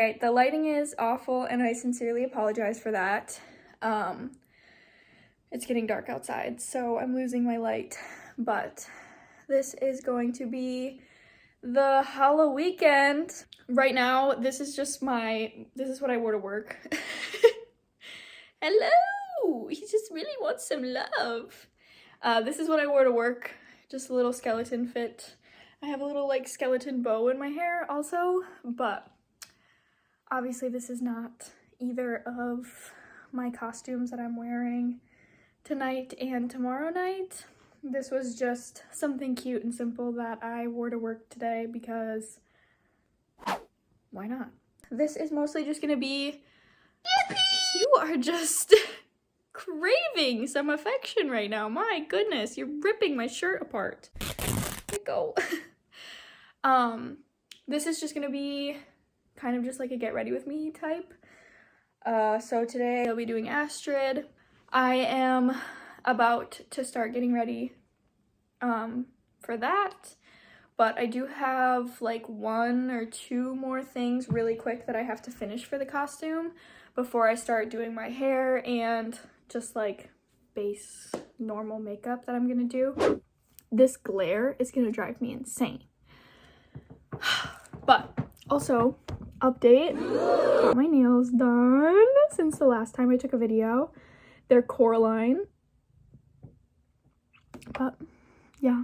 right, the lighting is awful and I sincerely apologize for that. It's getting dark outside, so I'm losing my light, but this is going to be the Hallow weekend. Right now, this is what I wore to work. Hello! He just really wants some love. This is what I wore to work, just a little skeleton fit. I have a little like skeleton bow in my hair also, but obviously this is not either of my costumes that I'm wearing tonight and tomorrow night. This was just something cute and simple that I wore to work today because why not? This is mostly just gonna be, you are just craving some affection right now. My goodness, you're ripping my shirt apart. Let go. This is just gonna be kind of just like a get ready with me type. So today I'll be doing Astrid. I am about to start getting ready for that, but I do have like 1 or 2 more things really quick that I have to finish for the costume before I start doing my hair and just like base normal makeup that I'm gonna do. This glare is gonna drive me insane. But also, update, got my nails done since the last time I took a video. They're Coraline. But yeah.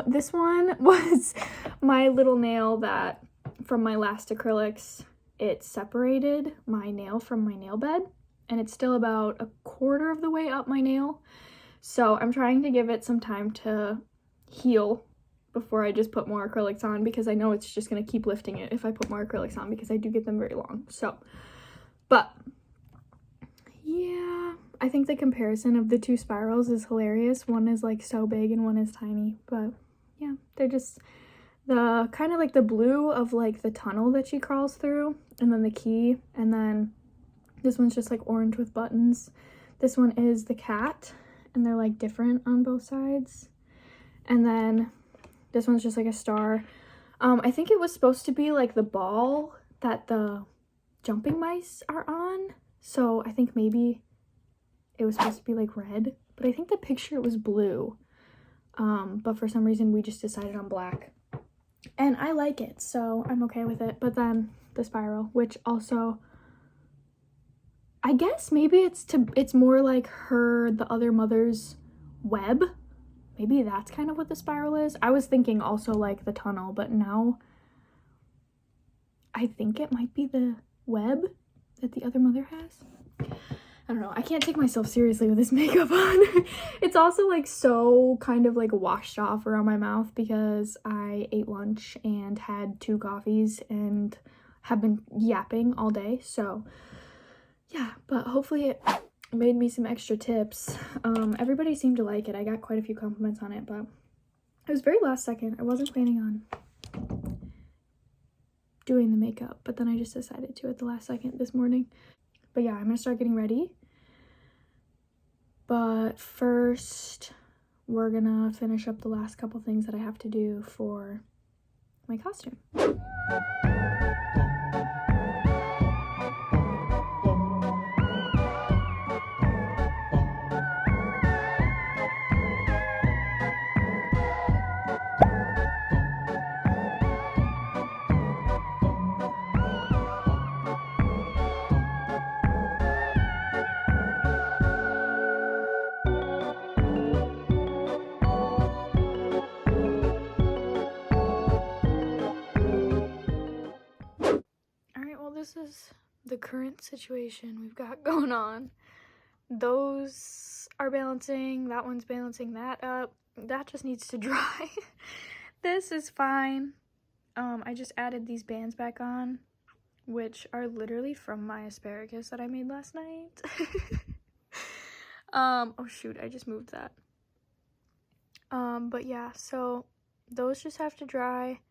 This one was my little nail that from my last acrylics, it separated my nail from my nail bed, and it's still about 1/4 of the way up my nail. So I'm trying to give it some time to heal before I just put more acrylics on, because I know it's just gonna keep lifting it if I put more acrylics on, because I do get them very long. So, but yeah, I think the comparison of the 2 spirals is hilarious. One is like so big and one is tiny, but yeah, they're just the kind of like the blue of like the tunnel that she crawls through, and then the key, and then this one's just like orange with buttons. This one is the cat, and they're like different on both sides. And then this one's just like a star. I think it was supposed to be like the ball that the jumping mice are on. So I think maybe it was supposed to be like red, but I think the picture was blue. But for some reason we just decided on black. And I like it, so I'm okay with it. But then the spiral, which also, I guess maybe it's more like the other mother's web. Maybe that's kind of what the spiral is. I was thinking also like the tunnel, but now I think it might be the web that the other mother has. I don't know. I can't take myself seriously with this makeup on. It's also like so kind of like washed off around my mouth because I ate lunch and had 2 coffees and have been yapping all day. So yeah, but hopefully it made me some extra tips. Everybody seemed to like it. I got quite a few compliments on it, but it was very last second. I wasn't planning on doing the makeup, but then I just decided to at the last second this morning. But yeah, I'm gonna start getting ready. But first, we're gonna finish up the last couple things that I have to do for my costume. This is the current situation we've got going on. Those are balancing, that one's balancing that up. That just needs to dry. This is fine. I just added these bands back on, which are literally from my asparagus that I made last night. Oh shoot, I just moved that. But yeah, so those just have to dry.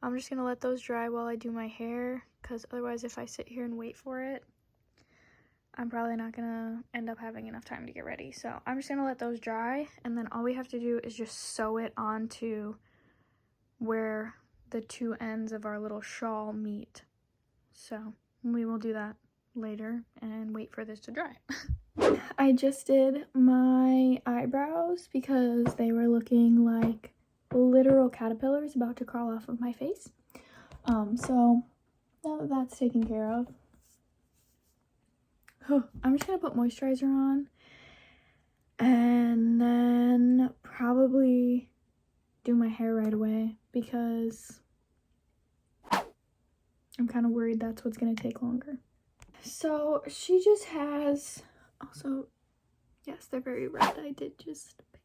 I'm just gonna let those dry while I do my hair, because otherwise if I sit here and wait for it, I'm probably not gonna end up having enough time to get ready. So I'm just gonna let those dry, and then all we have to do is just sew it onto where the 2 ends of our little shawl meet. So we will do that later and wait for this to dry. I just did my eyebrows because they were looking like literal caterpillars about to crawl off of my face. So now that that's taken care of, I'm just gonna put moisturizer on and then probably do my hair right away because I'm kind of worried that's what's gonna take longer. So she just has, also, yes, they're very red. I did just pick them.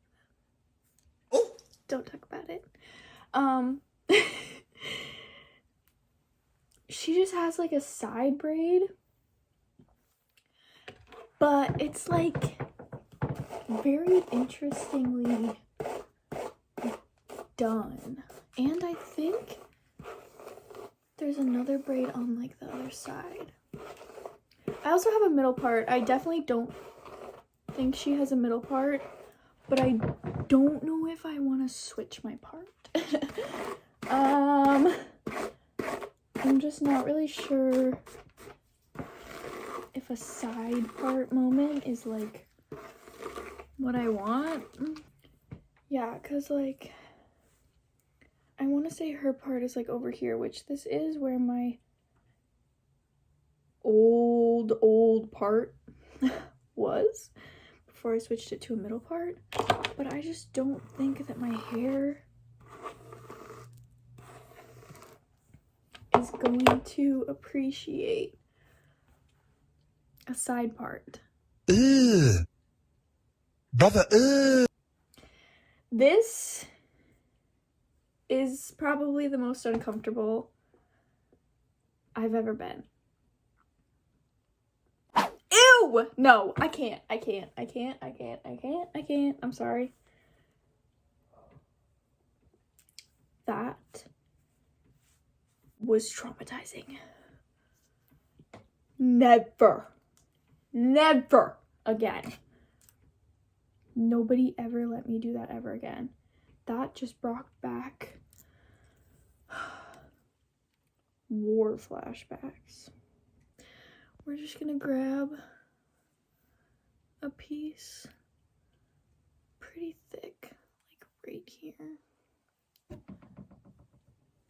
Don't talk about it. She just has like a side braid, but it's like very interestingly done. And I think there's another braid on like the other side. I also have a middle part. I definitely don't think she has a middle part, but I don't know if I want to switch my part. I'm just not really sure if a side part moment is like what I want. Yeah, because like I want to say her part is like over here, which this is where my old part was before I switched it to a middle part. But I just don't think that my hair is going to appreciate a side part. Ugh. Brother, ugh. This is probably the most uncomfortable I've ever been. Ew! No, I can't. I'm sorry. That was traumatizing. Never again. Nobody ever let me do that ever again. That just brought back war flashbacks. We're just gonna grab a piece pretty thick, like right here.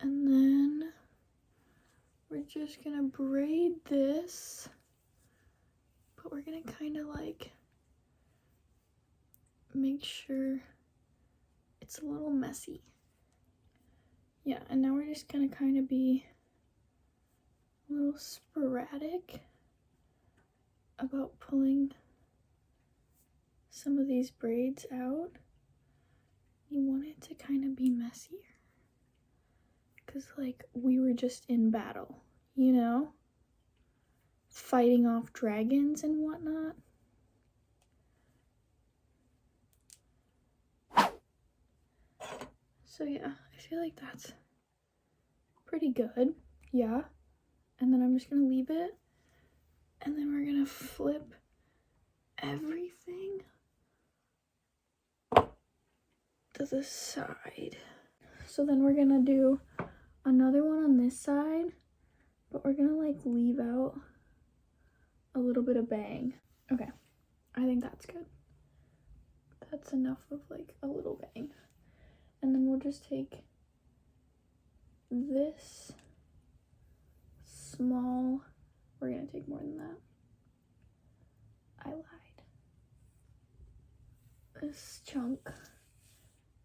And then we're just gonna braid this, but we're gonna kind of like make sure it's a little messy. Yeah, and now we're just gonna kind of be a little sporadic about pulling some of these braids out. You want it to kind of be messier because like we were just in battle, you know, fighting off dragons and whatnot. So yeah, I feel like that's pretty good. Yeah, and then I'm just gonna leave it, and then we're gonna flip everything to the side. So then we're gonna do another one on this side, but we're gonna like leave out a little bit of bang. Okay, I think that's good. That's enough of like a little bang. And then we'll just take this small, we're gonna take more than that. I lied. This chunk,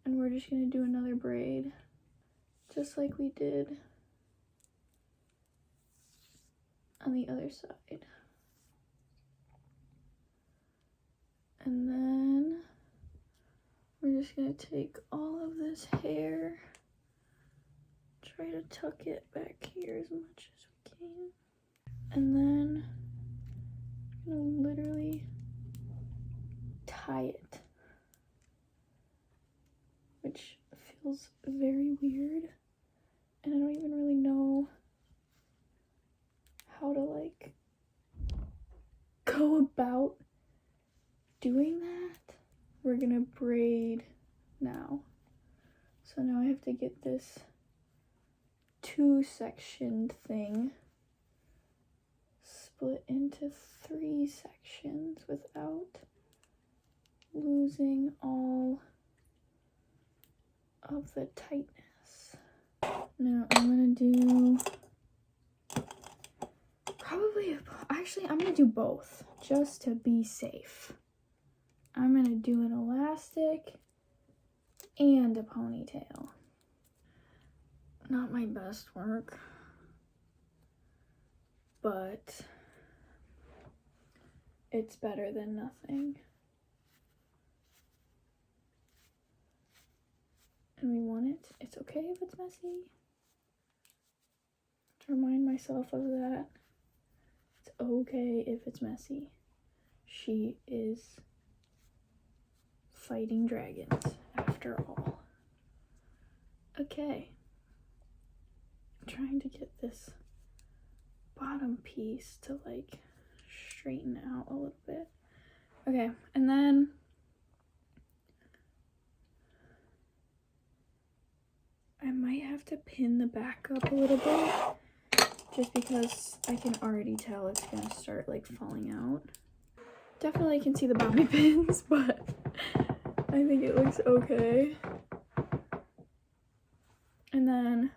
and we're just gonna do another braid, just like we did on the other side. And then we're just gonna take all of this hair, try to tuck it back here as much as we can, and then I'm gonna literally tie it, which feels very weird, and I don't even really know how to like go about doing that. We're gonna braid now. So now I have to get this two-sectioned thing split into 3 sections without losing all of the tightness. Now I'm gonna do I'm gonna do both just to be safe. I'm gonna do an elastic and a ponytail. Not my best work, but it's better than nothing. And we want it. It's okay if it's messy. To remind myself of that. It's okay if it's messy. She is fighting dragons after all. Okay. I'm trying to get this bottom piece to like straighten out a little bit. Okay, and then I might have to pin the back up a little bit just because I can already tell it's gonna start like falling out. Definitely can see the bobby pins, but I think it looks okay. And then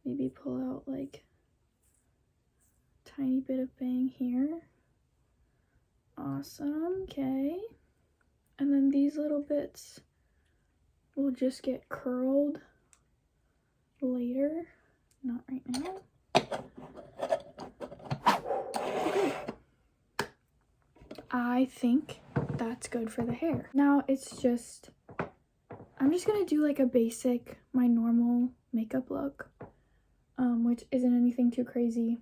maybe pull out like a tiny bit of bang here. Awesome, okay. And then these little bits will just get curled later, not right now. Okay. I think that's good for the hair. Now I'm just gonna do like a basic, my normal makeup look, which isn't anything too crazy.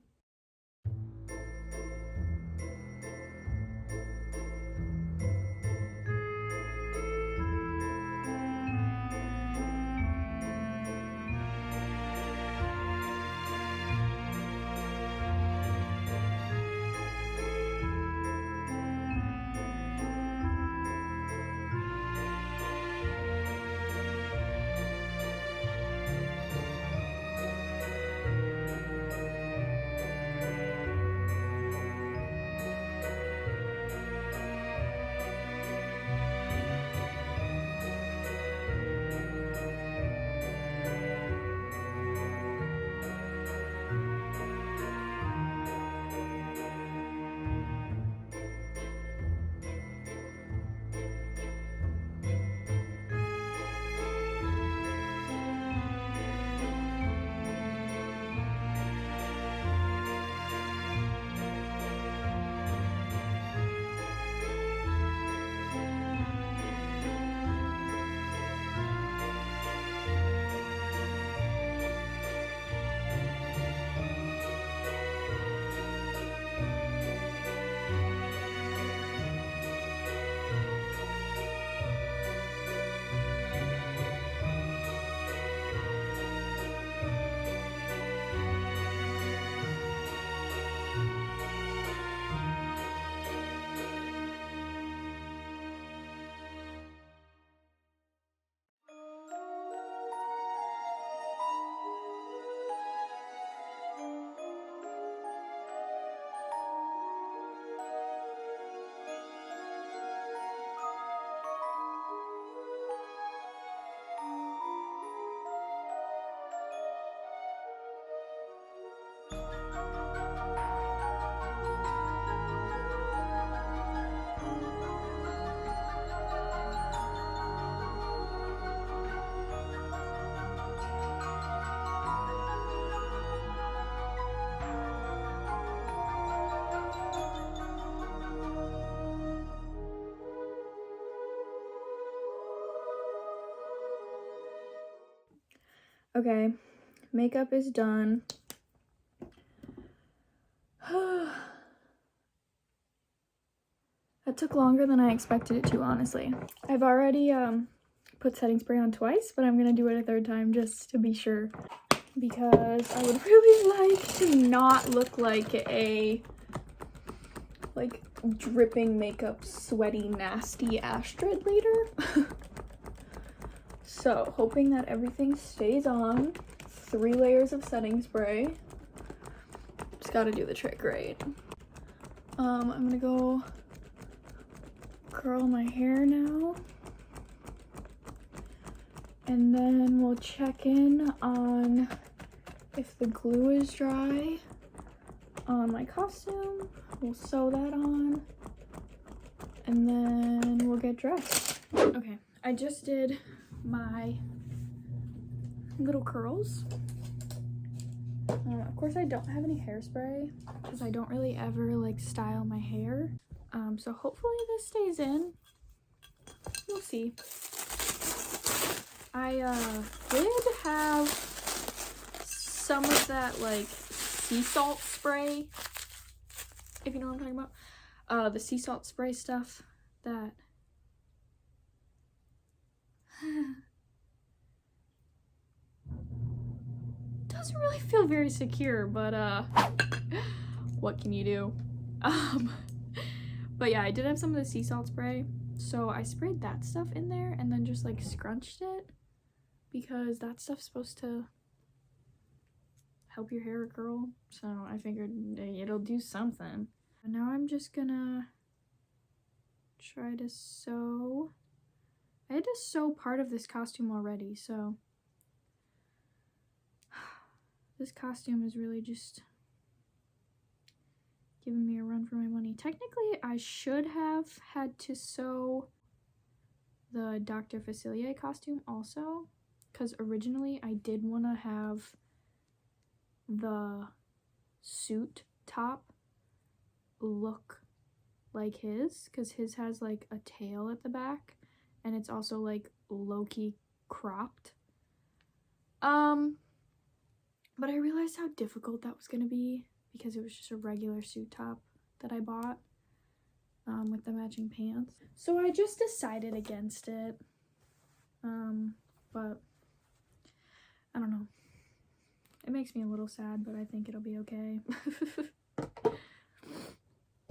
Okay, makeup is done. That took longer than I expected it to, honestly. I've already put setting spray on twice, but I'm gonna do it a third time just to be sure, because I would really like to not look like a dripping makeup, sweaty, nasty Astrid later. So, hoping that everything stays on. 3 layers of setting spray. Just gotta do the trick, right? I'm gonna go curl my hair now. And then we'll check in on if the glue is dry on my costume. We'll sew that on. And then we'll get dressed. Okay, I just did my little curls. Of course, I don't have any hairspray because I don't really ever like style my hair. So hopefully this stays in. We'll see. I did have some of that like sea salt spray, if you know what I'm talking about. The sea salt spray stuff that doesn't really feel very secure, but what can you do? But yeah, I did have some of the sea salt spray, so I sprayed that stuff in there and then just like scrunched it because that stuff's supposed to help your hair curl, so I figured it'll do something. And now I'm just gonna try to sew. I had to sew part of this costume already, so this costume is really just giving me a run for my money. Technically, I should have had to sew the Dr. Facilier costume also, because originally I did want to have the suit top look like his, because his has like a tail at the back and it's also like low-key cropped. But I realized how difficult that was gonna be because it was just a regular suit top that I bought with the matching pants. So I just decided against it. But I don't know. It makes me a little sad, but I think it'll be okay.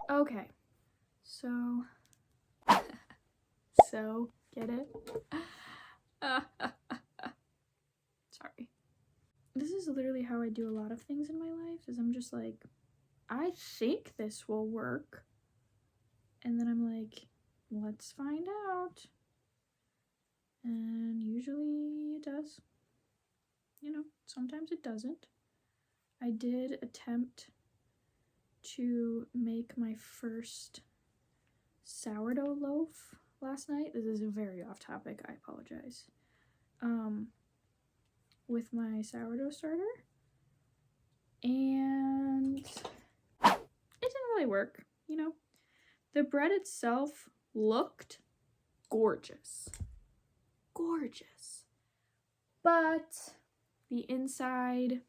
Okay. So get it? Sorry. This is literally how I do a lot of things in my life, is I'm just like, I think this will work. And then I'm like, let's find out. And usually it does. You know, sometimes it doesn't. I did attempt to make my first sourdough loaf last night. This is a very off topic, I apologize. With my sourdough starter, and it didn't really work, you know. The bread itself looked gorgeous, but the inside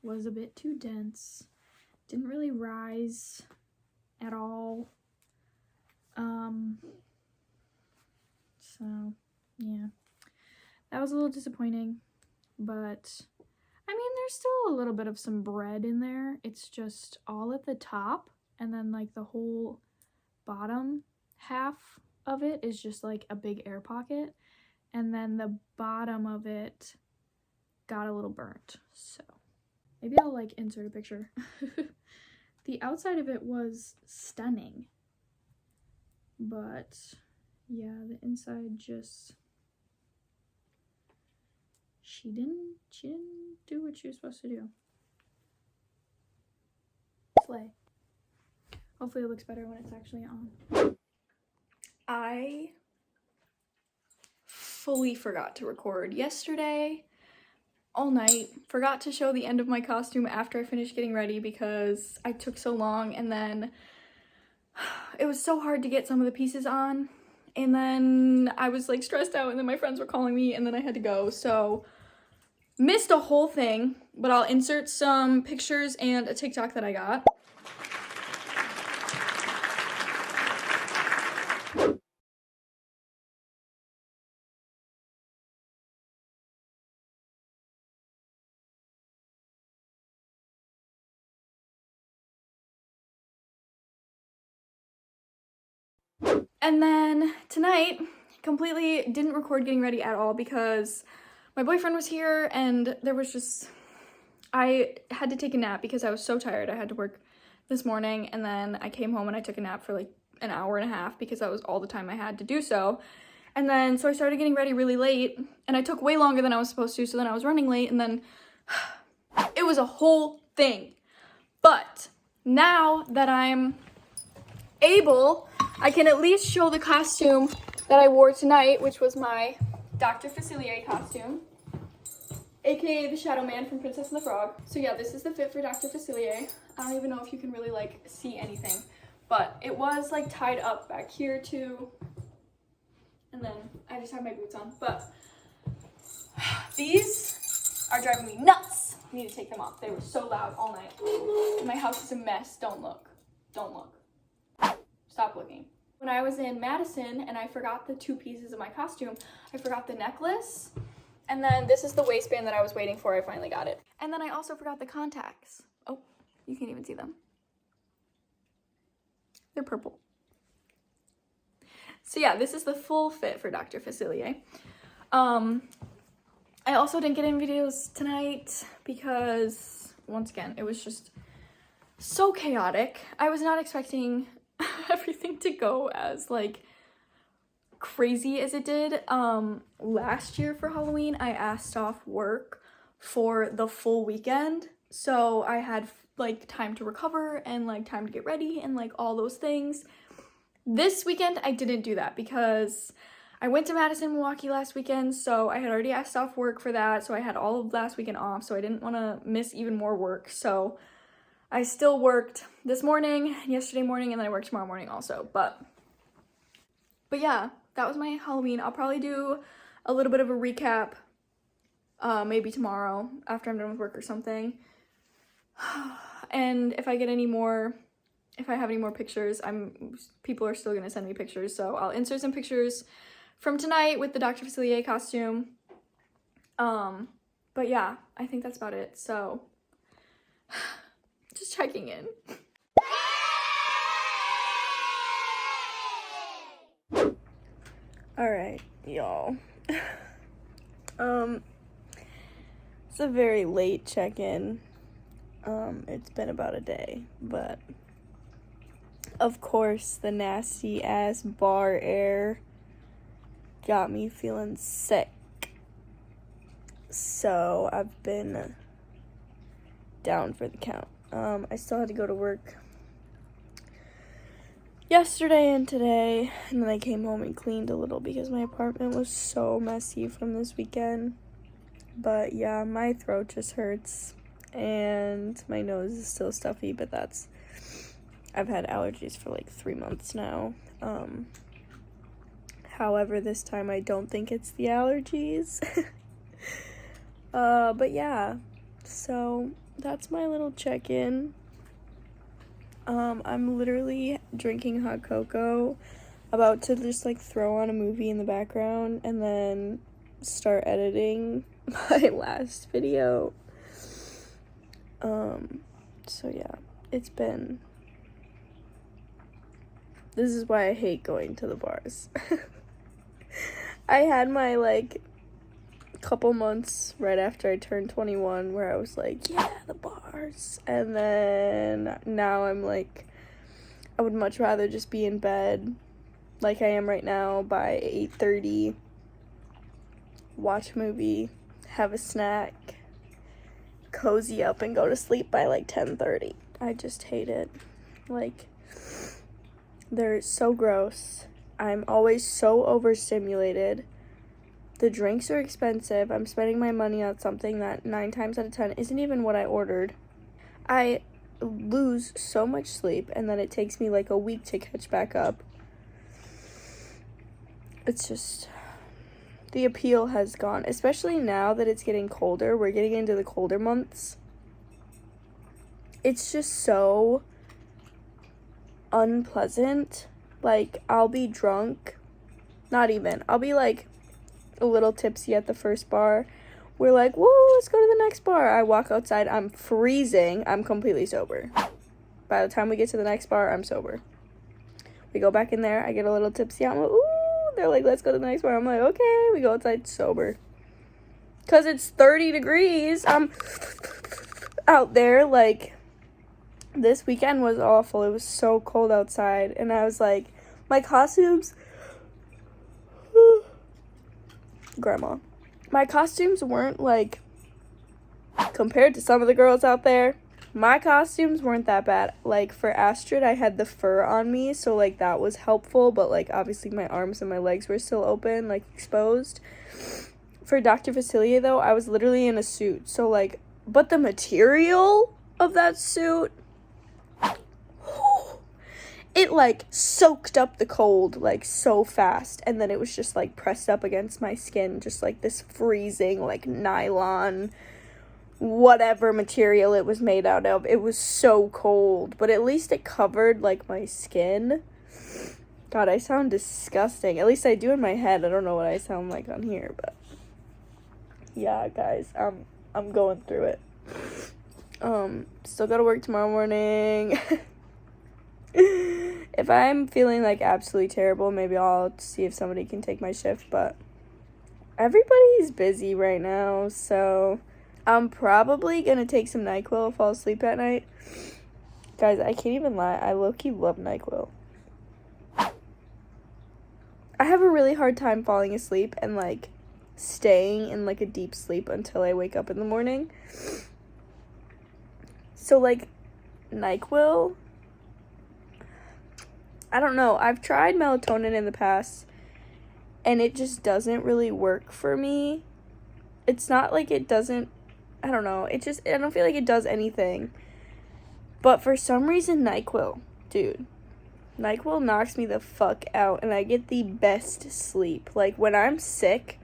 was a bit too dense, didn't really rise at all. So yeah, that was a little disappointing. But I mean, there's still a little bit of some bread in there. It's just all at the top, and then like the whole bottom half of it is just like a big air pocket, and then the bottom of it got a little burnt. So maybe I'll like insert a picture. The outside of it was stunning, but yeah, the inside just, she didn't do what she was supposed to do. Slay. Hopefully it looks better when it's actually on. I fully forgot to record yesterday all night. Forgot to show the end of my costume after I finished getting ready because I took so long, and then it was so hard to get some of the pieces on, and then I was like stressed out, and then my friends were calling me, and then I had to go, so missed a whole thing. But I'll insert some pictures and a TikTok that I got. And then tonight, completely didn't record getting ready at all because my boyfriend was here, and there was just, I had to take a nap because I was so tired. I had to work this morning, and then I came home and I took a nap for like an hour and a half because that was all the time I had to do so. And then so I started getting ready really late, and I took way longer than I was supposed to, so then I was running late, and then it was a whole thing. But now that I'm able, I can at least show the costume that I wore tonight, which was my Dr. Facilier costume, aka the Shadow Man from Princess and the Frog. So yeah, this is the fit for Dr. Facilier. I don't even know if you can really like see anything, but it was like tied up back here too. And then I just have my boots on, but these are driving me nuts. I need to take them off. They were so loud all night. My house is a mess. Don't look. Don't look. Stop looking. When I was in Madison and I forgot the 2 pieces of my costume, I forgot the necklace, and then this is the waistband that I was waiting for. I finally got it. And then I also forgot the contacts. Oh, you can't even see them. They're purple. So yeah, this is the full fit for Dr. Facilier. I also didn't get any videos tonight because, once again, it was just so chaotic. I was not expecting everything to go as like crazy as it did. Last year for Halloween, I asked off work for the full weekend, so I had like time to recover and like time to get ready and like all those things. This weekend I didn't do that because I went to Madison, Milwaukee last weekend, so I had already asked off work for that, so I had all of last weekend off, so I didn't want to miss even more work. So I still worked this morning, yesterday morning, and then I worked tomorrow morning also. But yeah, that was my Halloween. I'll probably do a little bit of a recap maybe tomorrow after I'm done with work or something. And if I have any more pictures, people are still gonna send me pictures, so I'll insert some pictures from tonight with the Dr. Facilier costume. But yeah, I think that's about it. So just checking in. All right, y'all. It's a very late check-in. It's been about a day, but of course the nasty ass bar air got me feeling sick. So I've been down for the count. I still had to go to work yesterday and today, and then I came home and cleaned a little because my apartment was so messy from this weekend. But yeah, my throat just hurts and my nose is still stuffy, but I've had allergies for like 3 months now. However, this time I don't think it's the allergies. But yeah, so that's my little check-in. I'm literally drinking hot cocoa, about to just like throw on a movie in the background and then start editing my last video. So yeah, this is why I hate going to the bars. I had my like couple months right after I turned 21 where I was like, yeah, the bars, and then now I'm like, I would much rather just be in bed like I am right now by 8:30, watch a movie, have a snack, cozy up, and go to sleep by like 10:30. I just hate it. Like, they're so gross. I'm always so overstimulated. The drinks are expensive. I'm spending my money on something that 9 times out of 10 isn't even what I ordered. I lose so much sleep, and then it takes me like a week to catch back up. It's just, the appeal has gone, especially now that it's getting colder. We're getting into the colder months. It's just so unpleasant. Like, I'll be drunk, I'll be like a little tipsy at the first bar. We're like, whoa, let's go to the next bar. I walk outside, I'm freezing, I'm completely sober. By the time we get to the next bar, I'm sober. We go back in there, I get a little tipsy, I'm like, ooh, they're like, let's go to the next bar. I'm like, okay, we go outside sober. 'Cause it's 30 degrees, I'm out there. Like, this weekend was awful. It was so cold outside, and I was like, my costumes, grandma, my costumes weren't like, compared to some of the girls out there, my costumes weren't that bad. Like, for Astrid, I had the fur on me, so like that was helpful, but like obviously my arms and my legs were still open, like exposed. For Dr. Facilier though, I was literally in a suit, so like, but the material of that suit, it like soaked up the cold like so fast, and then it was just like pressed up against my skin, just like this freezing like nylon whatever material it was made out of. It was so cold, but at least it covered like my skin. God, I sound disgusting. At least I do in my head. I don't know what I sound like on here, but yeah, guys, I'm going through it. Still gotta work tomorrow morning. If I'm feeling like absolutely terrible, maybe I'll see if somebody can take my shift, but everybody's busy right now, so I'm probably gonna take some NyQuil, fall asleep at night. Guys, I can't even lie, I low-key love NyQuil. I have a really hard time falling asleep and like staying in like a deep sleep until I wake up in the morning. So like NyQuil, I don't know, I've tried melatonin in the past and it just doesn't really work for me. It's not like it doesn't, I don't know, I don't feel like it does anything. But for some reason, NyQuil, dude, NyQuil knocks me the fuck out and I get the best sleep. Like, when I'm sick,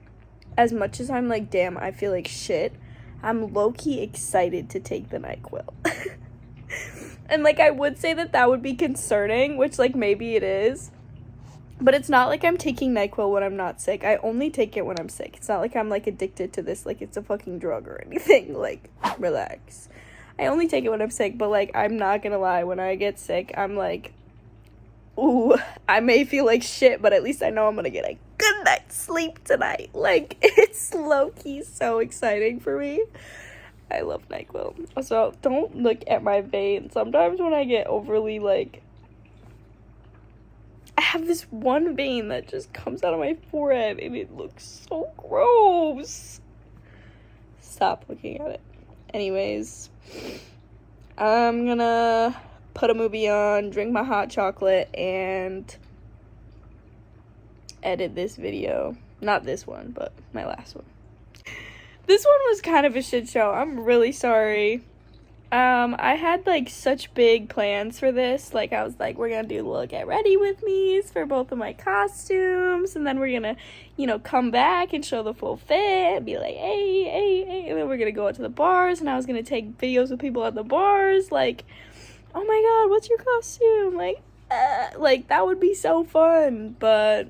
as much as I'm like, damn, I feel like shit, I'm low-key excited to take the NyQuil. And, like, I would say that would be concerning, which, like, maybe it is. But it's not like I'm taking NyQuil when I'm not sick. I only take it when I'm sick. It's not like I'm, like, addicted to this, like, it's a fucking drug or anything. Like, relax. I only take it when I'm sick, but, like, I'm not gonna lie. When I get sick, I'm like, ooh, I may feel like shit, but at least I know I'm gonna get a good night's sleep tonight. Like, it's low-key so exciting for me. I love NyQuil. Also, don't look at my vein. Sometimes when I get overly, like, I have this one vein that just comes out of my forehead and it looks so gross. Stop looking at it. Anyways, I'm gonna put a movie on, drink my hot chocolate, and edit this video. Not this one, but my last one. This one was kind of a shit show. I'm really sorry. I had, like, such big plans for this. Like, I was like, we're gonna do little get ready with me's for both of my costumes, and then we're gonna, you know, come back and show the full fit, and be like, hey, and then we're gonna go out to the bars, and I was gonna take videos with people at the bars, like, oh my god, what's your costume? Like, that would be so fun, but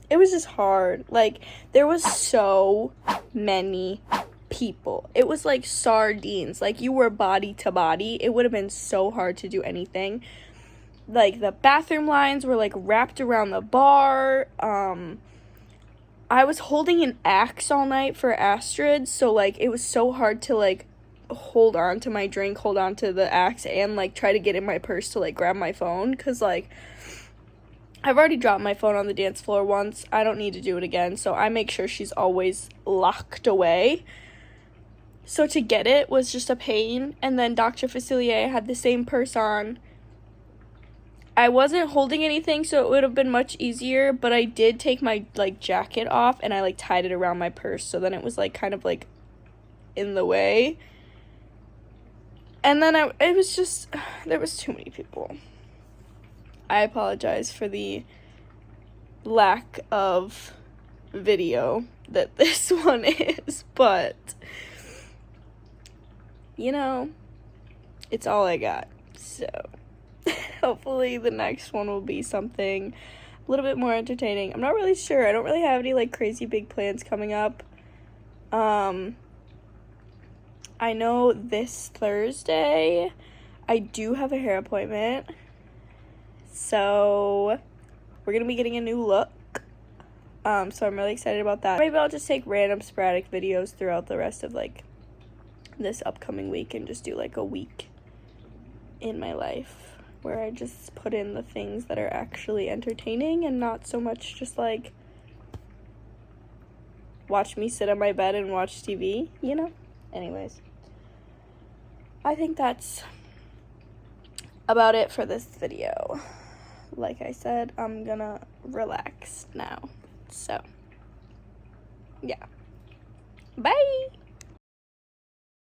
it was just hard. Like, there was so many people. It was like sardines. Like, you were body to body. It would have been so hard to do anything. Like, the bathroom lines were, like, wrapped around the bar. I was holding an axe all night for Astrid, so, like, it was so hard to, like, hold on to my drink, hold on to the axe, and, like, try to get in my purse to, like, grab my phone, because, like, I've already dropped my phone on the dance floor once. I don't need to do it again, so I make sure she's always locked away. So to get it was just a pain, and then Dr. Facilier had the same purse on. I wasn't holding anything, so it would have been much easier, but I did take my, like, jacket off, and I, like, tied it around my purse, so then it was, like, kind of, like, in the way. And then it was just, there was too many people. I apologize for the lack of video that this one is, but, you know, it's all I got, so hopefully the next one will be something a little bit more entertaining. I'm not really sure. I don't really have any, like, crazy big plans coming up. I know this Thursday I do have a hair appointment. So, we're going to be getting a new look. So I'm really excited about that. Maybe I'll just take random sporadic videos throughout the rest of like this upcoming week and just do like a week in my life where I just put in the things that are actually entertaining and not so much just like watch me sit on my bed and watch TV, you know? Anyways, I think that's about it for this video. Like I said, I'm gonna relax now. So, yeah. Bye!